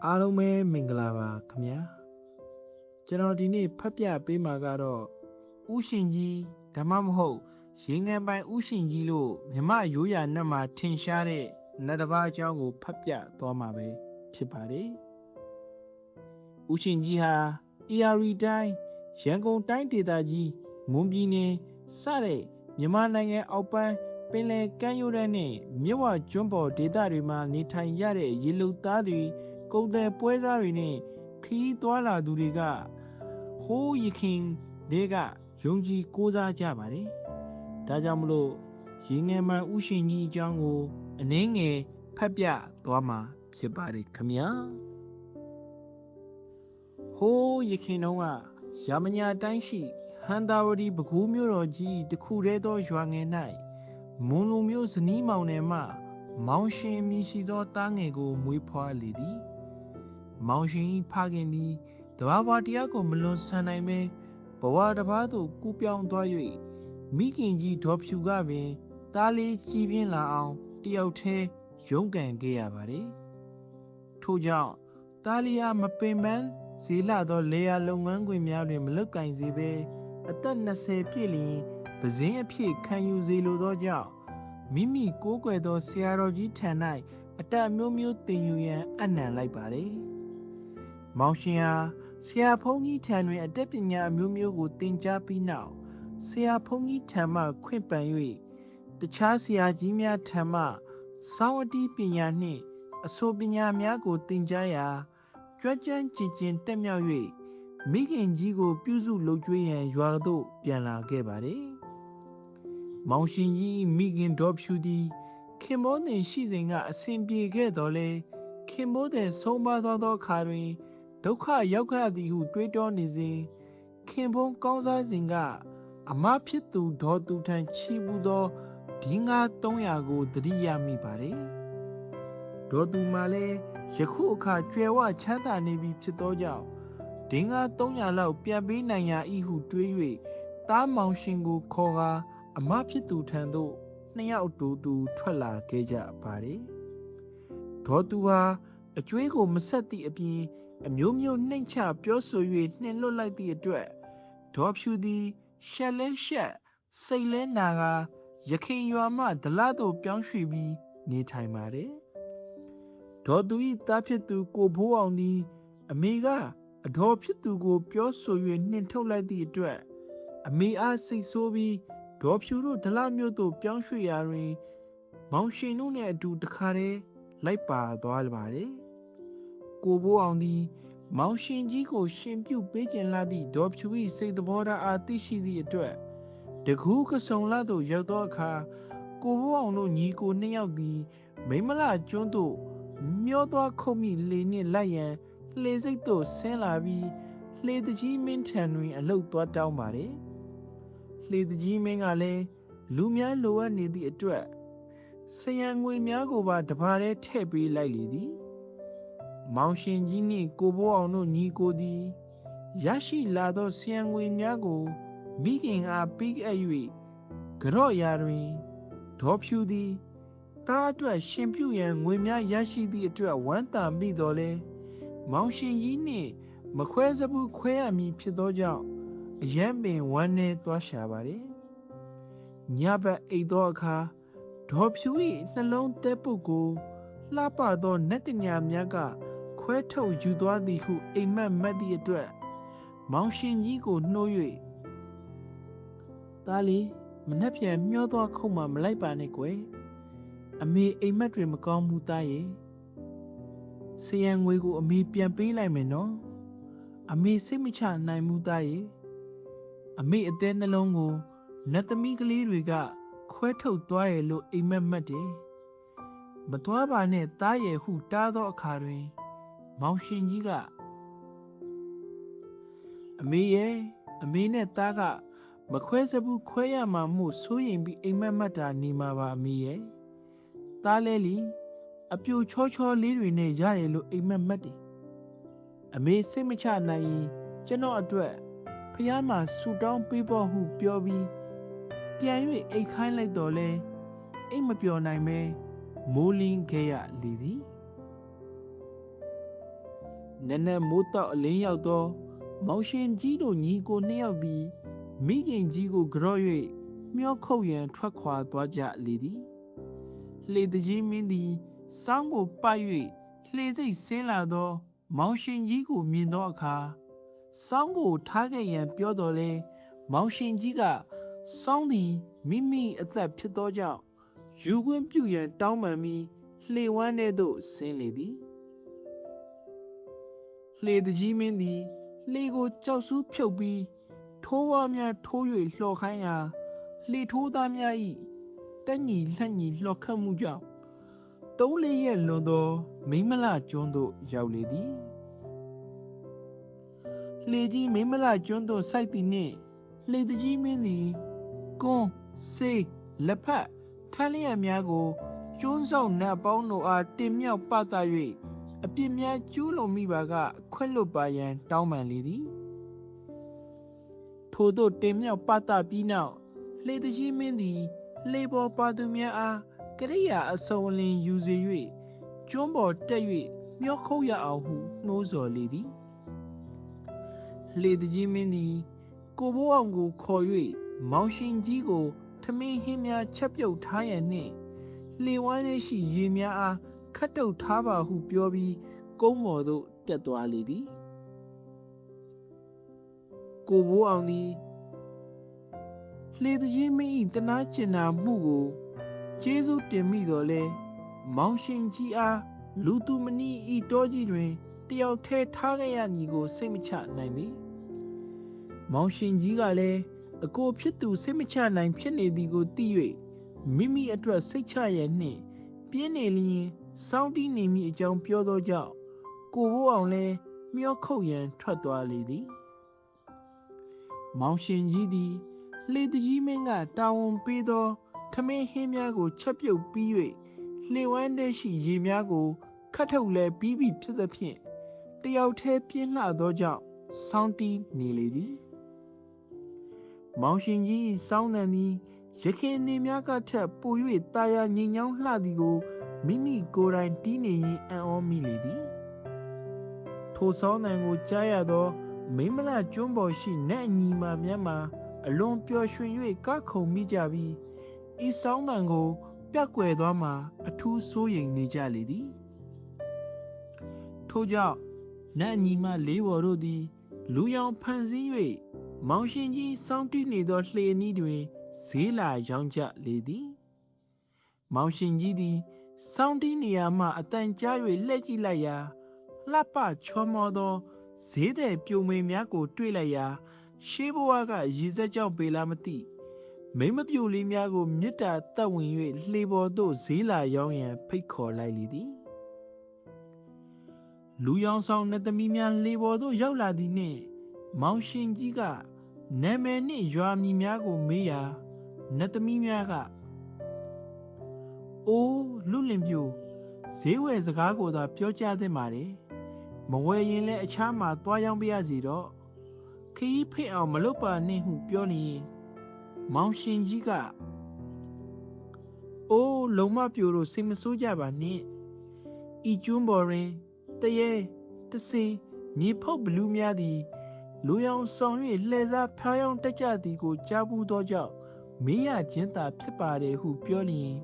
အားလုံးပဲမင်္ဂလာပါခင်ဗျာကျွန်တော်ဒီနေ့ဖတ်ပြပေးမှာကတော့ဥရှင်ကြီးဓမ္မမဟုတ်ရေငန်ပိုင်ဥရှင်ကြီးလို့မြမရိုးရာနတ်မှာထင်ရှားတဲ့နတ်တစ်ပါးအကြောင်းကိုဖတ်ပြသွားမှာပဲဖြစ်ပါတယ်ဥရှင်ကြီးဟာအေယာရီတိုင်းရန်ကုန်တိုင်းဒေသကြီးမွန်ပြည်နယ်စတဲ့မြန်မာနိုင်ငံအောက်ပိုင်းပင်လယ်ကမ်းရိုးတန်းနဲ့မြစ်ဝကျွန်းပေါ်ဒေသတွေမှာနေထိုင်ရတဲ့ရေလူသားတွေကုန်သည်ပွဲစားတွေနဲ့ခရီးသွားလာသူတွေကဟိုးရခင်တွေကယုံကြည်ကိုးစားကြပါတယ်။ဒါကြောင့်မလို့ရေငယ်မှန်ဥရှင်ကြီးအကြောင်းကိုအနည်းငယ်ဖတ်ပြသွားမှာဖြစ်ပါတယ်ခင်ဗျာ။ဟိုးရခင်တုန်းကရာမညာတိုင်းရှိဟန်တာဝတီပဲခူးမြို့တော်ကြီးတစ်ခုတည်းသောရွာငယ်၌မွန်လူမျိုးဇနီးမောင်နှံမှမောင်ရှင်မြည်ရှိသောသားငယ်ကိုမွေးဖွားလေသည်မောင်ရှင်ဖခင်သည်တဘာဝတရားကိုမလွန်ဆန်နိုင်ပဲဘဝတစ်ပါးသို့ကူးပြောင်းသွား၍မိခင်ကြီးဒေါ်ဖြူကပင်သားလေးကြည်ပြင်းလာအောင်တယောက်တည်းရုန်းကန်ခဲ့ရပါတယ်ထို့ကြောင့်သားလေးအားမပင်ပန်းဇေလသောလေယာလုပ်ငန်းခွင်များတွင်မလုကင်စေဘဲအသက်20ပြည့်လျင်ပဇင်းအဖြစ်ခံယူစေလိုသောကြောင့်မိမိကိုးကွယ်သောဆရာတော်ကြီးထံ၌အတတ်မျိုးမျိုးသင်ယူရန်အနံလိုက်ပါတယ်။မောင်ရှင်ဟာဆရာဖုန်းကြီးထံတွင်အတတ်ပညာအမျိုးမျိုးကိုသင်ကြားပြီးနောက်ဆရာဖုန်းကြီးထံမှခွင့်ပန်၍တခြားဆရာကြီးများထံမှစောင်းအတီးပညာနှင့်အဆိုပညာများကိုသင်ကြားရာကြွက်ကြမ်းကျင်ကျင်တက်မြောက်၍မိခင်ကြီးကိုပြုစုလုပ်ကျွေးရန်ရွာသို့ပြန်လာခဲ့ပါတယ်။မောင်ရှင်ကြီးမိခင်ဒေါ်ဖြူသည်ခင်မိုးနှင့်ရှိစဉ်ကအစဉ်ပြေခဲ့တော်လဲခင်မိုးတဲ့ဆုံးပါသွားသောအခါတွင်ဒုက္ခရောက်ခဲ့သည်ဟုတွေးတောနေစဉ်ခင်ဖုံးကောင်းစားစဉ်ကအမဖြစ်သူဒေါ်သူထံချီးပူသောဒီငါ300ကိုတတိယမိပါတယ်။ဒေါ်သူမှလည်းယခုအခါကျွယ်ဝချမ်းသာနေပြီဖြစ်သောကြောင့်ဒင်္ဂါ300လောက်ပြန်ပေးနိုင်ရာဤဟုတွေး၍သားမောင်ရှင်ကိုခေါ်ကာအမဖြစ်သူထံသို့2ယောက်တူထွက်လာခဲ့ကြပါတယ်။ဒေါ်သူဟာအကျွေးကိုမဆက်သည့်အပြင်အမျိုးမျိုးနှိမ့်ချပြောဆို၍နှင်လွတ်လိုက်သည့်အတွက်ဒေါ်ဖြူသည်ရှက်လဲရှက်စိတ်လဲနာကရခင်ရွာမှဒလသို့ပြောင်းရွှေ့ပြီးနေထိုင်ပါတယ်။ဒေါ်သူ၏သားဖြစ်သူကိုဖိုးအောင်သည်အမေကအဒေါ်ဖြစ်သူကိုပြောဆို၍နှင်ထုတ်လိုက်သည့်အတွက်အမေအားစိတ်ဆိုးပြီးဒေါ်ဖြူတို့ဒလမြို့သို့ပြောင်းရွှေ့ရာတွင်မောင်ရှင်တို့နှင့်အတူတခါတည်းလိုက်ပါသွားပါတယ်။ကိုဖိုးအောင်သည်မောင်ရှင်ကြီးကိုရှင်ပြုပေးခြင်းလာသည့်ဒေါ်ဖြူ၏စိတ်သဘောထားအားသိရှိသည့်အတွက်တကူးကစုံလာသို့ရောက်သောအခါကိုဖိုးအောင်တို့ညီကို2ယောက်သည်မိမလကျွန်းသို့မျောသွားခုတ်မိလေနှင့်လိုက်ရန်လှေစိတ်သို့ဆင်းလာပြီးလှေတကြီးမင်းထံတွင်အလုတ်သွားတောင်းပါတယ်။လှေတကြီးမင်းကလည်းလူများလိုအပ်နေသည့်အတွက်ဆရန်ငွေများကိုပါတပါးတည်းထည့်ပေးလိုက်လေသည်။မောင်ရှင်ကြီးနှင့်ကိုဖိုးအောင်တို့ညီကိုသည်ရရှိလာသောဆရန်ငွေများကိုမိခင်အားပေးအပ်၍ကြော့ရာတွင်ဒေါ်ဖြူသည်သားအတွက်ရှင်ပြုရန်ငွေများရရှိသည့်အတွက်ဝမ်းသာမိတော်လဲမောင်ရှင်ကြီးနှင့်မခွဲစဘူးခွဲရမည်ဖြစ်သောကြောင့်အယံပင်ဝမ်းနေသွားရှာပါတယ်။ညဘက်အိပ်သောအခါဒေါ်ဖြူ၏နှလုံးသက်ပုတ်ကိုလှပသောနတ်တညာများကခွဲထုတ်ယူသွားသည်ဟုအိမ်မက်မက်သည့်အတွက်မောင်ရှင်ကြီးကိုနှိုး၍သားလေးမနှက်ပြန်မျောသွားခုတ်မှမလိုက်ပါနဲ့ကွယ်အမေအိမ်မက်တွေမကောင်းဘူးသားရဲ့ဆရန်ငွေကိုအမေပြန်ပေးလိုက်မယ်နော်အမေစိတ်မချနိုင်ဘူးသားရဲ့အမေအသေးနှလုံးကိုနတ်သမီးကလေးတွေကခွဲထုတ်သွားရလို့အိမ်မက်မက်တယ်မသွားပါနဲ့သားရဲ့ဟုတားသောအခါတွင်မောင်ရှင်ကြီးကအမေရဲ့အမေနဲ့သားကမခွဲစဘူးခွဲရမှာမို့စိုးရင်ပြီးအိမ်မက်မက်တာနေမှာပါအမေရဲ့သားလဲလီအပြူချောချောလေးတွေနဲ့ရတယ်လို့အိမ်မက်မက်တယ်အမေစိတ်မချနိုင်ရင်ကျွန်တော်အတွက်ဖះမှာဆူတောင်းပေးဖို့ဟုပြောပြီးပြန်၍အိတ်ခိုင်းလိုက်တော့လဲအိတ်မပျော်နိုင်ပဲမိုးလင်းခဲ့ရလေသည် နက်နက်မိုးတောက်အလင်းရောက်သောမောင်ရှင်ကြီးတို့ညီကိုနှစ်ယောက်သည်မိခင်ကြီးကိုကြော့၍မျောခုတ်ရန်ထွက်ခွာသွားကြလေသည်လှေတကြီးမင်းသည်စောင်းကိုပတ်၍လှေစိတ်ဆင်းလာသောမောင်ရှင်ကြီးကိုမြင်သောအခါစောင်းကိုထားခဲ့ရန်ပြောတော်လဲမောင်ရှင်ကြီးကစောင်းသည်မိမိအသက်ဖြစ်သောကြောင့်ယူခွင့်ပြုရန်တောင်းပန်ပြီးလှေဝမ်းထဲသို့ဆင်းလေသည်လှေတကြီးမင်းသည်လှေကိုကြောက်ဆူးဖြုတ်ပြီးထိုးဝါများထိုး၍လှော်ခိုင်းရာလှေထိုးသားများ၏တက်ညီလှက်ညီလှော်ခတ်မှုကြောင့်3-4 ရက်လွန်သောမိမလကျွန်းသို့ရောက်လေသည်လှေကြီးမိမလကျွန်းသို့ဆိုက်သည်နှင့်လှေတကြီးမင်းသည်ကွန်းဆေးလက်ဖက်ထမ်းလျက်များကိုကျွန်းဆောင်နတ်ပေါင်းတို့အားတင်မြောက်ပသ၍အပြစ်များကျူးလွန်မိပါကခွင့်လွတ်ပါရန်တောင်းပန်လေသည်ထို့သို့တင်မြောက်ပသပြီးနောက်လှေတကြီးမင်းသည်လှေပေါ်ပါသူများအားကရိယာအစုံအလင်ယူစေ၍ကျွန်းပေါ်တက်၍မျောခုတ်ရအောင်ဟုနှိုးဆော်လေသည်လှေတကြီးမင်းသည်ကိုဘိုးအောင်ကိုခေါ်၍မောင်ရှင်ကြီးကိုထမင်းဟင်းများချက်ပြုတ်ထားရန်နှင့်လှေဝမ်းထဲရှိရေများအားခတ်တုတ်ထားပါဟုပြောပြီးကုန်းပေါ်သို့တက်သွားလေသည်ကိုဘိုးအောင်သည်လှေတကြီးမင်း၏တနာကျင်နာမှုကိုကျေးဇူးတင်မိတော်လဲမောင်ရှင်ကြီးအားလူသူမနီဤတောကြီးတွင်တယောက်ထဲထားခဲ့ရမည်ကိုစိတ်မချနိုင်ပေမောင်ရှင်ကြီးကလည်းအကိုဖြစ်သူစိတ်မချနိုင်ဖြစ်နေသည်ကိုသိ၍မိမိအတွက်စိတ်ချရန်နှင့်ပြင်းနေလျင်စောင်းတီးနေမိအကြောင်းပြောသောကြောင့်ကိုဘိုးအောင်လည်းမျောခုတ်ရန်ထွက်သွားလေသည်မောင်ရှင်ကြီးသည်လှေတကြီးမင်းကတာဝန်ပေးသောထမင်းဟင်းများကိုချက်ပြုတ်ပြီး၍လှေဝမ်းထဲရှိရေများကိုခတ်ထုတ်လဲပြီးပြီဖြစ်သဖြင့်တယောက်တည်းပြင်းလှသောကြောင့်စောင်းတီးနေလေသည်မောင်ရှင်ကြီးစောင်းနှံသည်ရခင်နေများကထက်ပို၍တာယာငြိမ်ချောင်းလှသည်ကိုမိမိကိုယ်တိုင်တီးနေရင်အံ့ဩမိလေသည်ထိုစောင်းနှံကိုကြားရသောမိမလကျွန်းပေါ်ရှိနတ်အညီမများမှာအလွန်ပျော်ရွှင်၍ကခုန်မိကြပြီးဤစောင်းနှံကိုပြက်ကွယ်သွားမှာအထူးစိုးရိမ်နေကြလေသည်ထို့ကြောင့်နတ်အညီမလေးဘော်တို့သည်လူရောင်ဖန်ဆင်း၍မောင်ရှင်ကြီးစောင်းတီးနေသောလှေနီးတွင်ဈေးလာရောင်းကြလေသည်မောင်ရှင်ကြီးသည်စောင်းတီးနေရာမှအတန်ကြား၍လှည့်ကြည့်လိုက်ရာလှပချောမောသောဈေးသည်ပြုံမေများကိုတွေ့လိုက်ရာရှေးဘဝကရေစက်ကြောင့်ပေလားမသိမိမပြိုလေးများကိုမြစ်တာတက်ဝင်၍လှေပေါ်သို့ဈေးလာရောင်းရန်ဖိတ်ခေါ်လိုက်လေသည်လူရောင်ဆောင်နှစ်သမီးများလှေပေါ်သို့ရောက်လာသည်နှင့်မောင်ရှင်ကြီးကနာမည်နှင့်ရွာမည်များကိုမေးရာနှစ်သမီးများကအိုးလူလင်ပြိုဈေးဝယ်စကားကိုသာပြောကြသင့်ပါတယ်မဝယ်ရင်လည်းအခြားမှာသွားရောင်းပြရစီတော့ခရီးဖိတ်အောင်မလုပ်ပါနဲ့ဟုပြောနေမောင်ရှင်ကြီးကအိုးလုံမပြိုတို့စိတ်မဆိုးကြပါနဲ့ဤကျွန်းပေါ်တွင်တရေတစေမြေဖုတ်ဘလူးများသည်လူရောင်ဆောင်၍လှည့်စားဖျားယောင်းတက်ကြသည်ကိုကြားဘူးသောကြောင့်မေးရခြင်းသာဖြစ်ပါတယ်ဟုပြောလျင်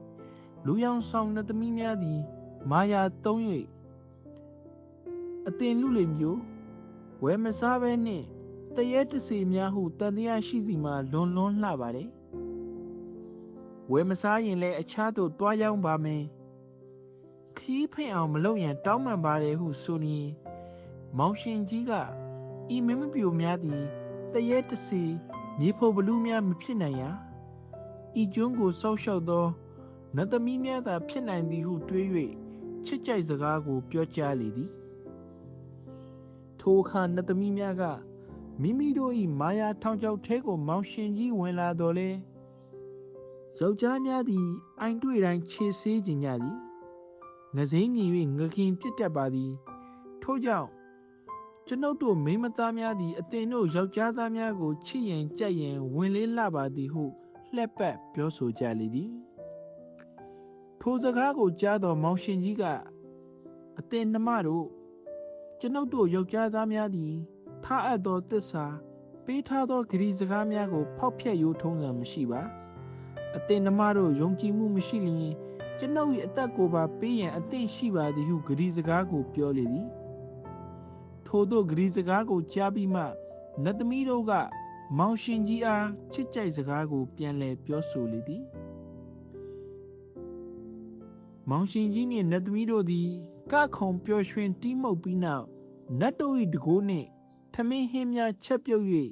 လူရောင်ဆောင်နှစ်သမီးများသည်မာယာသုံး၍အတင်လူလင်မျိုးဝဲမစားဘဲနှင့်တရေတစေများဟုတန်တရားရှိစီမှာလွန်လှပါတယ်ဝဲမစားရင်လည်းအခြားသို့တွားရောက်ပါမယ်ခီးဖိတ်အောင်မလုပ်ရန်တောင်းပန်ပါတယ်ဟုဆိုရင်မောင်ရှင်ကြီးကဤမင်းမပြိုများသည်တရေတစေမြေဖို့ဘလူးများမဖြစ်နိုင်ရာဤကျွန်းကိုဆောက်ရှောက်သောနတ်သမီးများသာဖြစ်နိုင်သည်ဟုတွေး၍ချစ်ကြိုက်စကားကိုပြောကြားလေသည်ထိုအခါနတ်သမီးများကမိမိတို့၏မာယာထောင်ချောက်ထဲကိုမောင်ရှင်ကြီးဝင်လာတော်လဲယောက်ျားများသည်အိုင်တွေ့တိုင်းခြေဆေးကြင်ကြသည်ငစိမ့်ငင်၍ငခင်ပြစ်တတ်ပါသည်ထို့ကြောင့်ကျွန်ုပ်တို့မိန်းမသားများသည်အတင်တို့ယောက်ျားသားများကိုချစ်ရင်ကြိုက်ရင်ဝင်လေးလှပါသည်ဟုလှက်ပတ်ပြောဆိုကြလေသည်ထိုစကားကိုကြားသောမောင်ရှင်ကြီးကအတင်နှမတို့ ကျွန်ုပ်တို့ယောက်ျားသားများသည်ထားအပ်သောသစ္စာပေးထားသောဂရီစကားများကိုဖောက်ဖျက်ရိုးထုံးစံမရှိပါအသင်နှမတို့ယုံကြည်မှုမရှိလျင်ကျွန်ုပ်၏အသက်ကိုပါပေးရန်အသင့်ရှိပါသည်ဟုဂရီစကားကိုပြောလေသည်ထို့သောဂရီစကားကိုကြားပြီးမှနတ်သမီးတို့ကမောင်ရှင်ကြီးအားချစ်ကြိုက်စကားကိုပြန်လည်ပြောဆိုလေသည်မောင်ရှင်ကြီးနှင့်နတ်သမီးတို့သည်ကခုံပျော်ရွှင်တီးမှုတ်ပြီးနောက်နတ်တို့၏တကိုးနှင့်ထမင်းဟင်းများချက်ပြုတ်၍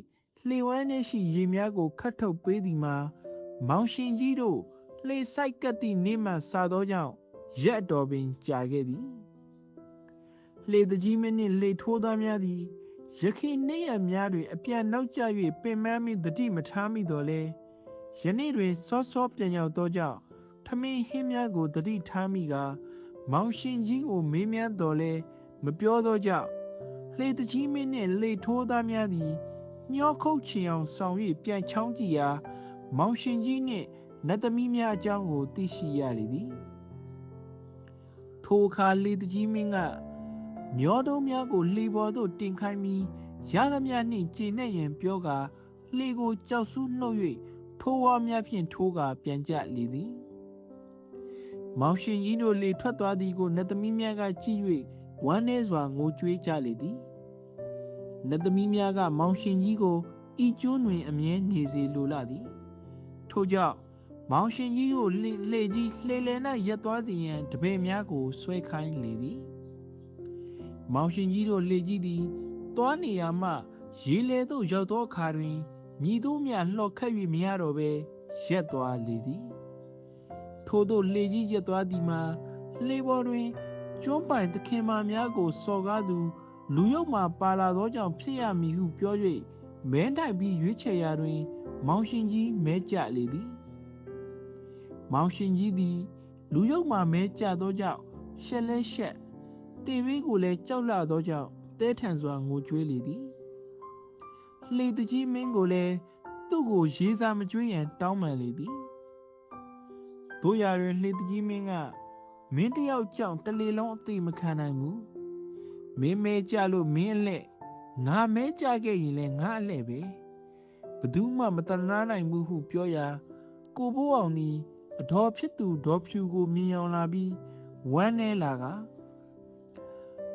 လှေဝမ်းနှင့်ရှိရေများကိုခတ်ထုတ်ပေးသည်မှာမောင်ရှင်ကြီးတို့လှေဆိုင်ကပ်သည့်နေ့မှစသောကြောင့်ရက်တော်ပင်ကြာခဲ့သည်လှေတကြီးမင်းနှင့်လှေထိုးသားများသည်ရခိုင်နေ့ရက်များတွင်အပြန်နောက်ကျ၍ပင်ပန်းမိတတိမထားမိတော့လဲယနေ့တွင်စောစောပြန်ရောက်သောကြောင့်ထမင်းဟင်းများကိုတတိထားမိကမောင်ရှင်ကြီးကိုမေးမြန်းတော်လဲမပြောသောကြောင့်လှေတကြီးမင်းနှင့်လှေထိုးသားများသည်မျောခုတ်ချင်အောင်ဆောင်၍ပြန်ချောင်းကြည့်ရာမောင်ရှင်ကြီးနှင့်နတ်သမီးများအကြောင်းကိုသိရှိရလေသည်ထိုအခါလှေတကြီးမင်းကမျောတုံးများကိုလှေပေါ်သို့တင်ခိုင်းပြီးရသမျှနှင့်ကျေနပ်ရန်ပြောကာလှေကိုကြောက်ဆူးနှုတ်၍ထိုးဝါများဖြင့်ထိုးကာပြန်ကြလေသည်မောင်ရှင်ကြီးတို့လှေထွက်သွားသည်ကိုနတ်သမီးများကကြည့်၍ဝမ်းနည်းစွာငိုကြွေးကြလေသည်နတ်သမီးများကမောင်ရှင်ကြီးကိုဤကျွန်းတွင်အမြဲနေစေလိုလာသည်ထို့ကြောင့်မောင်ရှင်ကြီးကိုလှေကြီးလှေလည်၌ရက်သွားစေရန်တပည့်များကိုဆွဲခိုင်းလေသည်မောင်ရှင်ကြီးတို့လှေကြီးသည်သွားနေရမှရေလေသို့ရောက်သောအခါတွင်မြည်သူမြလှော်ခတ်၍မရတော့ဘဲရက်သွားလေသည်ထို့သောလှေကြီးရက်သွားသည်မှာလှေပေါ်တွင်ကျွန်းပိုင်သခင်မများကိုစော်ကားသူလူရုပ်မှပါလာသောကြောင့်ဖြစ်ရမည်ဟုပြော၍မဲတိုက်ပြီးရွေးချယ်ရာတွင်မောင်ရှင်ကြီးမဲကျလေသည်မောင်ရှင်ကြီးသည်လူရုပ်မှမဲကျသောကြောင့်ရှက်လဲရှက်တေဘေးကိုလည်းကြောက်လာသောကြောင့်တဲထန်စွာငိုကြွေးလေသည်လှေတကြီးမင်းကိုလည်းသူ့ကိုရေးစားမကြွေးရန်တောင်းပန်လေသည်တို့ရာတွင်လှေတကြီးမင်းကမင်းတယောက်ကြောင့်တလေလုံးအသေးမခံနိုင်ဘူးမင်းမဲကြလို့မင်းအလက်ငါမဲကြခဲ့ရင်လည်းငါအလက်ပဲဘယ်သူမှမတနာနိုင်ဘူးဟုပြောရာကိုဘိုးအောင်သည်အတော်ဖြစ်သူဒေါ်ဖြူကိုမြင်အောင်လာပြီးဝမ်းနေလာက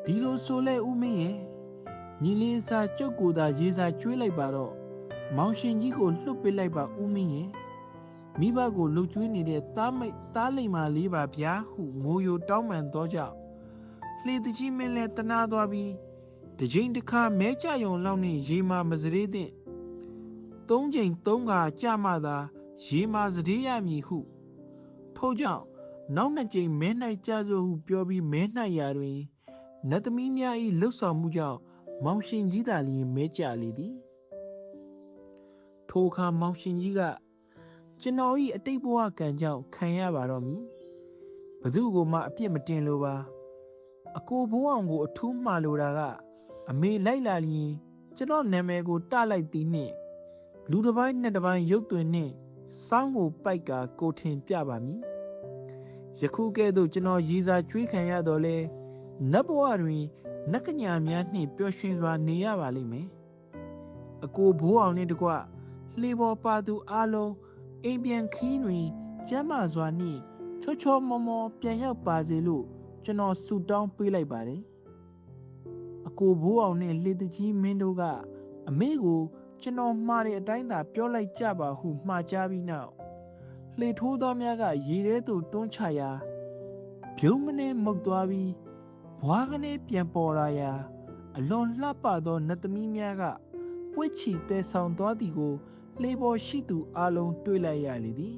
ဒီလိုဆိုလဲဦးမင်းရဲ့ညီလေးစားကျုပ်ကိုသာရေးစားကျွေးလိုက်ပါတော့မောင်ရှင်ကြီးကိုလှုပ်ပေးလိုက်ပါဦးမင်းရဲ့မိဘကိုလှုပ်ကျွေးနေတဲ့သားလိမ္မာလေးပါဗျာဟုငိုယိုတောင်းပန်သောကြောင့်လှေတကြီးမင်းလည်းတနာသွားပြီးတစ်ချိန်တစ်ခါမဲကြယုံလောက်နဲ့ရေမာမစရေတဲ့၃ချိန်၃ခါကြမှသာရေမာစရေရမည်ဟုထို့ကြောင့်နောက်နှစ်ကြိမ်မဲ၌ကြစို့ဟုပြောပြီးမဲ၌ရာတွင်နတ်သမီးများ၏လှုပ်ဆောင်မှုကြောင့်မောင်ရှင်ကြီးသာလျှင်မဲကြလေသည်ထိုအခါမောင်ရှင်ကြီးကကျွန်တော်၏အတိတ်ဘဝကံကြောင့်ခံရပါတော့မည်ဘသူကိုမှအပြစ်မတင်လိုပါအကိုဘိုးအောင်ကိုအထူးမှားလိုတာကအမေလိုက်လာလျင်ကျွန်တော်နာမည်ကိုတလိုက်သည်နှင့်လူတစ်ပိုင်းနှစ်တစ်ပိုင်းရုပ်သွင်းနှင့်စောင်းကိုပိုက်ကကိုထင်ပြပါမည်ယခုကဲ့သို့ကျွန်တော်ရည်စားကြွေးခံရတော့လဲနတ်ဘဝတွင်နတ်ကညာများနှင့်ပျော်ရွှင်စွာနေရပါလိမ့်မယ်အကိုဘိုးအောင်နှင့်တကွလှေပေါ်ပါသူအားလုံးအိမ်ပြန်ခင်းတွင်ကျမ်းမာစွာနှင့်ချောချောမောမောပြန်ရောက်ပါစေလို့ကျွန်တော်ဆုတောင်းပေးလိုက်ပါတယ်အကိုဘိုးအောင်နှင့်လှေတကြီးမင်းတို့ကအမေကိုကျွန်တော်မှားတဲ့အတိုင်းသာပြောလိုက်ကြပါဟုမှားကြားပြီးနောက်လှေထိုးသားများကရေထဲသို့တွန်းချရာပြုံးမနေမှုတ်သွားပြီးဘွားကနေပြန်ပေါ်လာရာအလွန်လှပသောနတ်သမီးများကပွေ့ချီတဲဆောင်သွားသည်ကိုလှေပေါ်ရှိသူအလုံးတွေ့လိုက်ရလေသည်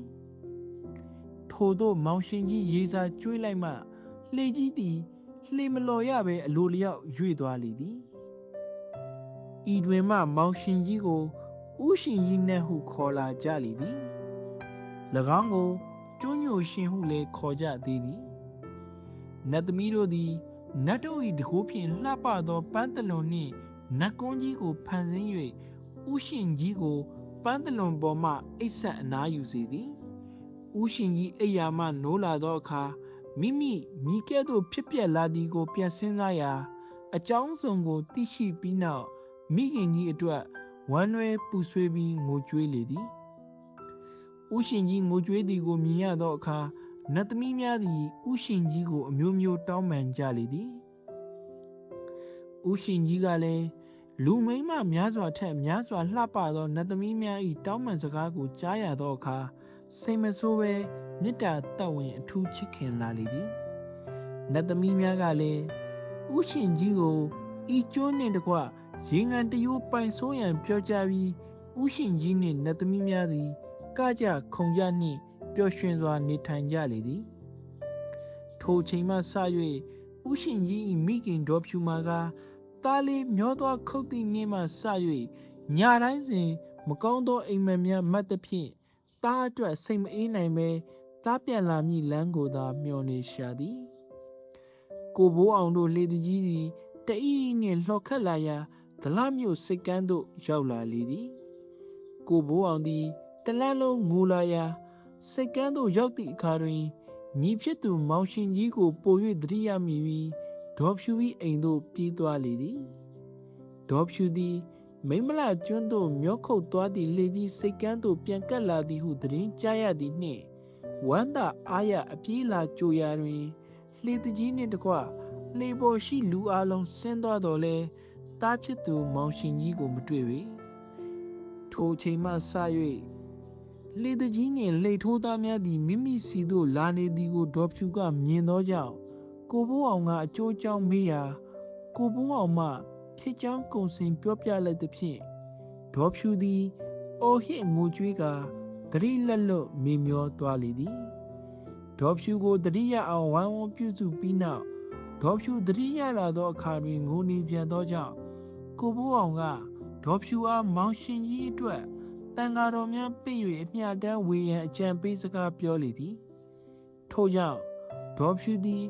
ထို့သောမောင်ရှင်ကြီးရေစာကျွေးလိုက်မှလှေကြီးသည်လှေမလော်ရဘဲအလိုလျောက်ရွေ့သွားလေသည်ဤတွင်မှမောင်ရှင်ကြီးကိုဥရှင်ကြီးနှင့်ဟုခေါ်လာကြလေသည်၎င်းကိုကျွညိုရှင်ဟုလည်းခေါ်ကြသေးသည်နတ်သမီးတို့သည်နတ်တို့၏တကိုးဖြင့်လှပသောပန်းတလွန်နှင့်နတ်ကုန်းကြီးကိုဖန်ဆင်း၍ဥရှင်ကြီးကိုပန်းတလွန်ပေါ်မှအိပ်ဆက်အနားယူစေသည်ဥရှင်ကြီးအိယာမှနိုးလာသောအခါမိမိမိကဲ့သို့ဖြစ်ပျက်လာသည်ကိုပြန်စဉ်းစားရာ အကြောင်းစုံကိုသိရှိပြီးနောက်မိခင်ကြီးအတွက်ဝမ်းနည်းပူဆွေးပြီးငိုကြွေးလေသည်ဥရှင်ကြီးငိုကြွေးသည်ကိုမြင်ရသောအခါနတ်သမီးများသည်ဥရှင်ကြီးကိုအမျိုးမျိုးတောင်းပန်ကြလေသည်ဥရှင်ကြီးကလည်းလူမိန်းမများစွာထက်များစွာလှပသောနတ်သမီးများ၏တောင်းပန်စကားကိုကြားရသောအခါစိတ်မဆိုးဘဲမေတ္တာတောက်ဝင်အထူးချစ်ခင်လာလေသည်နတ်သမီးများကလည်းဥရှင်ကြီးကိုဤကျွန်းနှင့်တကွရေငန်တရိုးပိုင်ဆိုးရန်ပြောကြပြီးဥရှင်ကြီးနှင့်နတ်သမီးများသည်ကကြခုံကြနှင့်ပျော်ရွှင်စွာနေထိုင်ကြလေသည်ထိုချိန်မှစ၍ဥရှင်ကြီး၏မိခင်ဒေါ်ဖြူမာကသားလေးမျောသွားခုတ်သည့်နေ့မှစ၍ညတိုင်းစဉ်မကောင်းသောအိမ်မက်များမှတ်သဖြင့်သားအတွက်စိတ်မအေးနိုင်ပဲသားပြန်လာမည့်လမ်းကိုသာမျှော်နေရှာသည်ကိုဘိုးအောင်တို့လေတကြီးသည်တအီးနှင့်လှော်ခတ်လာရာဒလမြို့စိတ်ကမ်းသို့ရောက်လာလေသည်ကိုဘိုးအောင်သည်တလန်းလုံးငိုလာရာစိတ်ကမ်းသို့ရောက်သည့်အခါတွင်ညီဖြစ်သူမောင်ရှင်ကြီးကိုပို၍သတိရမိပြီးဒေါ်ဖြူ၏အိမ်သို့ပြေးသွားလေသည်ဒေါ်ဖြူသည်မိမလကျွန်းသို့မျောခုတ်သွားသည့်လေကြီးစိတ်ကမ်းသို့ပြန်ကပ်လာသည်ဟုသတင်းကြားရသည်နှင့်ဝမ်းသာအားရအပြေးလာကြိုရာတွင်လှေတကြီးနှင့်တကွလှေပေါ်ရှိလူအလုံးဆင်းသွားတော်လဲတားဖြစ်သူမောင်ရှင်ကြီးကိုမတွေ့ပေထိုချိန်မှစ၍လှေတကြီးနှင့်လှေထိုးသားများသည်မိမိစီသို့လာနေသည်ကိုဒေါ်ဖြူကမြင်သောကြောင့်ကိုဘိုးအောင်ကအကျိုးကြောင့်မေးရာကိုဘိုးအောင်မှဖြစ်ကြောင်းကုံစင်ပြောပြလိုက်သဖြင့်ဒေါ်ဖြူသည်အော်ဟစ်ငိုကြွေးကာသတိလက်လွတ်မေမျောသွားလေသည်ဒေါ်ဖြူကိုသတိရအောင်ဝိုင်းဝန်းပြုစုပြီးနောက်ဒေါ်ဖြူသတိရလာသောအခါတွင်ငိုနေပြန်သောကြောင့်ကိုဘိုးအောင်ကဒေါ်ဖြူအားမောင်ရှင်ကြီးအတွက်တန်ဃာတော်များပြည့်၍အမျှတမ်းဝေရန်အကြံပေးစကားပြောလေသည်ထို့ကြောင့်ဒေါ်ဖြူသည်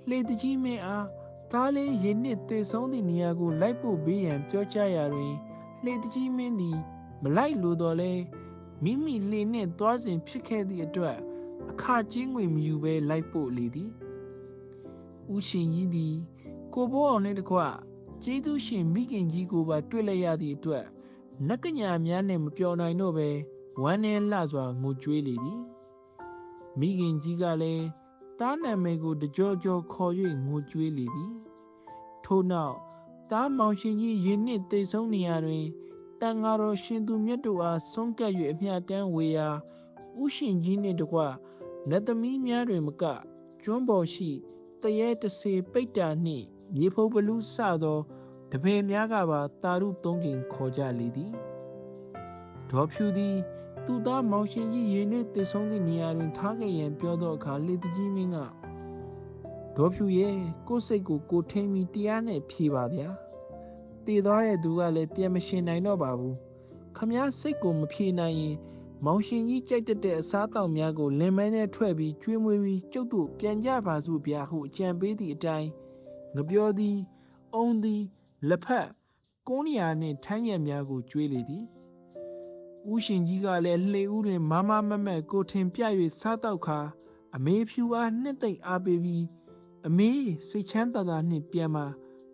လှေတကြီးမင်းအားသားလေးရေနစ်သေဆုံးသည့်နေရာကိုလိုက်ပို့ပေးရန်ပြောကြားရာတွင်လှေတကြီးမင်းသည်မလိုက်လိုတော့လဲမိမိလှေနှင့်သွားစဉ်ဖြစ်ခဲ့သည့်အတွက်အခကြေးငွေမယူဘဲလိုက်ပို့လေသည်ဥရှင်ကြီးသည်ကိုဘိုးအောင်နှင့်တကွကျေးဇူးရှင်မိခင်ကြီးကိုပါတွေ့လိုက်ရသည့်အတွက်နတ်ကညာများနှင့်မပျော်နိုင်တော့ဘဲဝမ်းနည်းလှစွာငိုကြွေးလေသည်မိခင်ကြီးကလည်းတားနာမည်ကိုတကြောကြောခေါ်၍ငိုကြွေးလေသည်ထို့နောက်တားမောင်ရှင်ကြီးရေနစ်သေဆုံးနေရာတွင်တန်ဃာတော်ရှင်သူမြတ်တို့အားဆုံးကပ်၍အမျှတမ်းဝေရာဥရှင်ကြီးနှင့်တကွနတ်သမီးများတွင်မကကျွန်းပေါ်ရှိတရေတစေပိတ္တာနှင့်မြေဖုံးပလူးစသောတပည့်များကပါတာရုသုံးချိန်ခေါ်ကြလေသည်ဒေါ်ဖြူသည်သူသားမောင်ရှင်ကြီးရေနစ်သေဆုံးသည့်နေရာတွင်ထားခဲ့ရန်ပြောသောအခါလေတကြီးမင်းကဒေါ်ဖြူရဲ့ကိုယ်စိတ်ကိုကိုထိန်ပြီးတရားနဲ့ဖြေပါဗျာတည်သွားတဲ့သူကလည်းပြန်မရှင်နိုင်တော့ပါဘူးခမည်းစိတ်ကိုမဖြေနိုင်ရင်မောင်ရှင်ကြီးကြိုက်တဲ့အစားအသောက်များကိုလင်မဲနဲ့ထွက်ပြီးကျွေးမွေးပြီးကျုပ်တို့ပြန်ကြပါစို့ဗျာဟုအကြံပေးသည့်အတိုင်းငပြောသည်အုံသည်လက်ဖက်ကုန်းလျာနှင့်ထမ်းရံများကိုကျွေးလေသည်ဥရှင်ကြီးကလည်းလှေဦးတွင်မမမမက်ကိုထင်ပြ၍စားတော့ခါအမေဖြူအားနှစ်သိမ့်အားပေးပြီးအမေစိတ်ချမ်းသာသာနှင့်ပြန်มา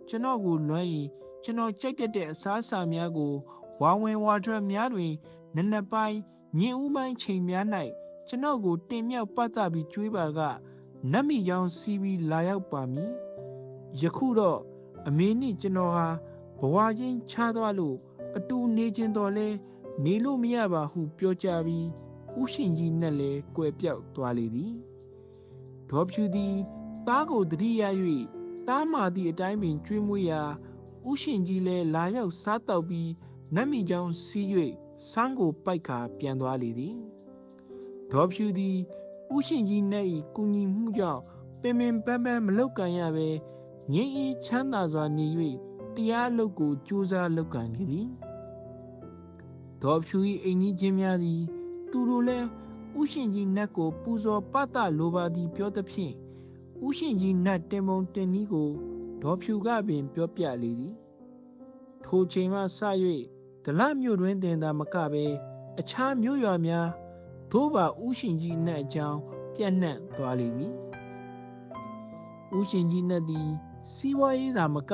ကျွန်တော်ကိုလွှမ်းရင်ကျွန်တော်ကြိုက်တဲ့အစားအစာများကိုဝါဝင်ဝါထွက်များတွင်နက်နက်ပိုင်းညင်ဦးပိုင်းချိန်များ၌ကျွန်တော်ကိုတင်မြောက်ပတ်သပြီးကျွေးပါကနတ်မိကြောင်စီးပြီးလာရောက်ပါမည်ယခုတော့အမေနှင့်ကျွန်တော်ဟာဘဝချင်းခြားသွားလို့အတူနေခြင်းတော်လဲနေလို့မရပါဟုပြောကြပြီးဥရှင်ကြီးနဲ့လည်းကွယ်ပြောက်သွားလေသည်ဒေါ်ဖြူသည်သားကိုတတိယ၍သားမာသည့်အတိုင်းပင်ကျွေးမွေးရာဥရှင်ကြီးလည်းလာရောက်စားတောက်ပြီးနတ်မိကြောင်စီး၍ဆန်းကိုပိုက်ခါပြန်သွားလေသည်ဒေါ်ဖြူသည်ဥရှင်ကြီးနဲ့၏ကူညီမှုကြောင့်ပင်ပင်ပန်းပန်းမလောက်ကန်ရပဲငြိမ်းအေးချမ်းသာစွာနေ၍တရားလုပ်ကိုကြိုးစားလုပ်ကန်နေသည်ဒေါ်ဖြူ၏အိမ်ကြီးချင်းများသည်သူတို့လည်းဥရှင်ကြီးနတ်ကိုပူဇော်ပသလိုပါသည်ပြောသဖြင့်ဥရှင်ကြီးနတ်တင်ပုံတင်နည်းကိုဒေါ်ဖြူကပင်ပြောပြလေသည်ထိုချိန်မှစ၍ဒလမြို့တွင်တင်သာမကပဲအခြားမြို့ရွာများသို့ပါဥရှင်ကြီးနတ်အကြောင်းပြန့်နှံ့သွားလိမ့်မည်ဥရှင်ကြီးနတ်သည်စီးပွားရေးသာမက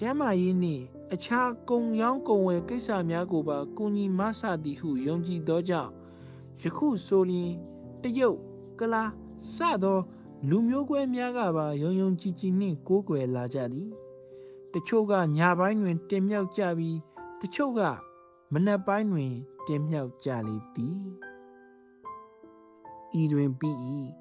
ကျမ်းမာရေးနှင့်အခြားကုံရောင်းကုံဝယ်ကိစ္စများကိုပါကူညီမဆသည်ဟုယုံကြည်သောကြောင့်ယခုဆိုလျှင်တရုတ်ကလားစသောလူမျိုးကွဲများကပါယုံယုံကြည်ကြည်နှင့်ကိုးကွယ်လာကြသည်တချို့ကညပိုင်းတွင်တင်မြောက်ကြပြီးတချို့ကမနက်ပိုင်းတွင်တင်မြောက်ကြလေသည်ဤတွင်ပြီး၏